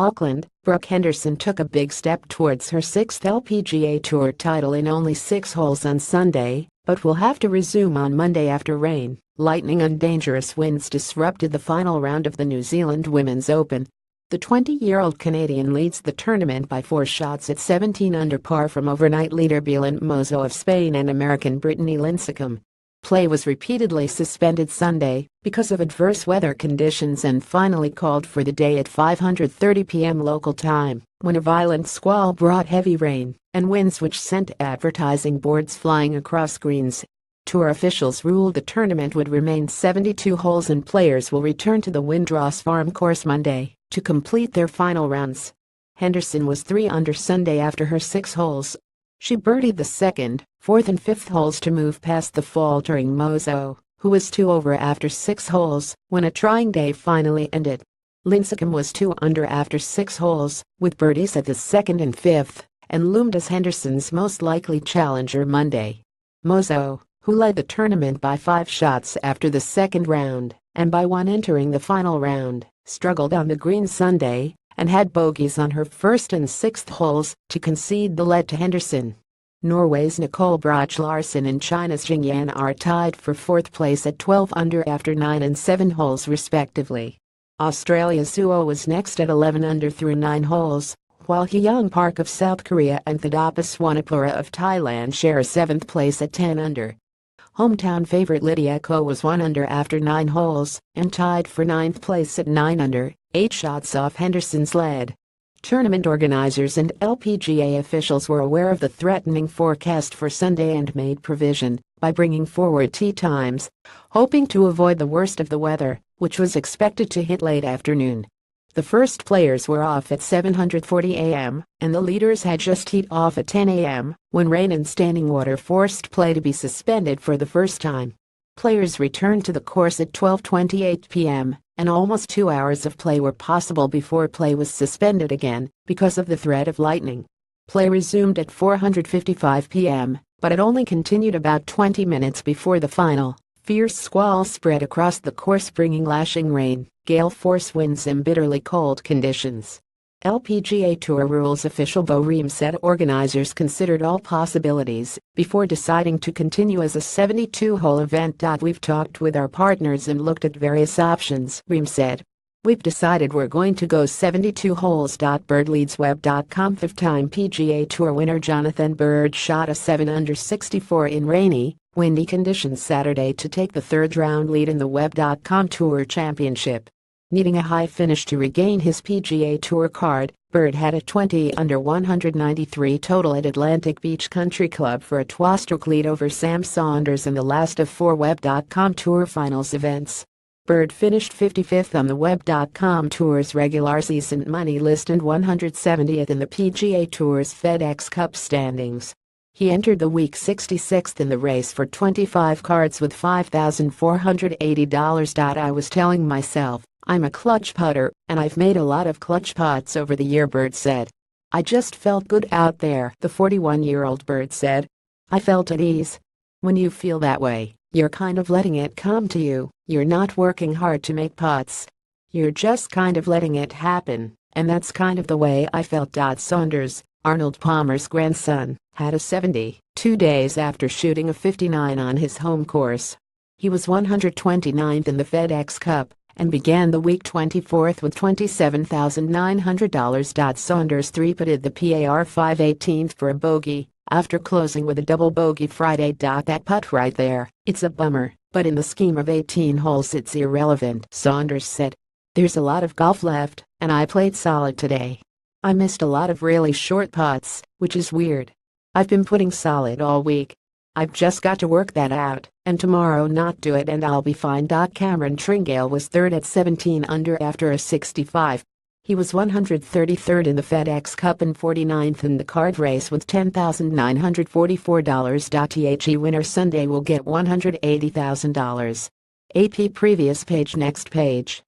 Auckland, Brooke Henderson took a big step towards her sixth LPGA Tour title in only 6 holes on Sunday, but will have to resume on Monday after rain, lightning and dangerous winds disrupted the final round of the New Zealand Women's Open. The 20-year-old Canadian leads the tournament by 4 shots at 17 under par from overnight leader Belén Mozo of Spain and American Brittany Lincecum. Play was repeatedly suspended Sunday because of adverse weather conditions and finally called for the day at 5:30 p.m. local time, when a violent squall brought heavy rain and winds which sent advertising boards flying across greens. Tour officials ruled the tournament would remain 72 holes and players will return to the Windross Farm course Monday to complete their final rounds. Henderson was 3 under Sunday after her 6 holes. She birdied the 2nd, 4th and 5th holes to move past the faltering Mozo, who was 2 over after 6 holes when a trying day finally ended. Lincecum was 2 under after 6 holes, with birdies at the 2nd and 5th, and loomed as Henderson's most likely challenger Monday. Mozo, who led the tournament by 5 shots after the 2nd round and by 1 entering the final round, struggled on the green Sunday and had bogeys on her 1st and 6th holes to concede the lead to Henderson. Norway's Nicole Broch Larsen and China's Jing Yan are tied for 4th place at 12 under after 9 and 7 holes respectively. Australia's Suo was next at 11 under through 9 holes, while Hyung Park of South Korea and Thaddeus Swanepoel of Thailand share a 7th place at 10 under. Hometown favorite Lydia Ko was 1 under after 9 holes and tied for 9th place at 9 under, 8 shots off Henderson's lead. Tournament organizers and LPGA officials were aware of the threatening forecast for Sunday and made provision by bringing forward tee times, hoping to avoid the worst of the weather, which was expected to hit late afternoon. The first players were off at 7:40 a.m., and the leaders had just teed off at 10 a.m. when rain and standing water forced play to be suspended for the first time. Players returned to the course at 12:28 p.m., and almost 2 hours of play were possible before play was suspended again because of the threat of lightning. Play resumed at 4:55 p.m., but it only continued about 20 minutes before the final. Fierce squalls spread across the course, bringing lashing rain, gale force winds and bitterly cold conditions. LPGA Tour rules official Bo Ream said organizers considered all possibilities before deciding to continue as a 72-hole event. "We've talked with our partners and looked at various options," Ream said. "We've decided we're going to go 72 holes." Birdleadsweb.com 5-time PGA Tour winner Jonathan Bird shot a 7 under 64 in rainy, windy conditions Saturday to take the 3rd round lead in the Web.com Tour Championship. Needing a high finish to regain his PGA Tour card, Bird had a 20 under 193 total at Atlantic Beach Country Club for a 2-stroke lead over Sam Saunders in the last of 4 Web.com Tour Finals events. Bird finished 55th on the Web.com Tour's regular season money list and 170th in the PGA Tour's FedEx Cup standings. He entered the week 66th in the race for 25 cards with $5,480. "I was telling myself, I'm a clutch putter, and I've made a lot of clutch putts over the year," Bird said. "I just felt good out there," the 41-year-old Bird said. "I felt at ease. When you feel that way, you're kind of letting it come to you. You're not working hard to make putts. You're just kind of letting it happen, and that's kind of the way I felt." Saunders, Arnold Palmer's grandson, had a 70 2 days after shooting a 59 on his home course. He was 129th in the FedEx Cup and began the week 24th with $27,900. Saunders 3-putted the par 5/18 for a bogey after closing with a double bogey Friday. "That putt right there, it's a bummer, but in the scheme of 18 holes it's irrelevant," Saunders said. "There's a lot of golf left, and I played solid today. I missed a lot of really short putts, which is weird. I've been putting solid all week. I've just got to work that out, and tomorrow not do it and I'll be fine." Cameron Tringale was 3rd at 17 under after a 65. He was 133rd in the FedEx Cup and 49th in the card race with $10,944. The winner Sunday will get $180,000. AP previous page next page.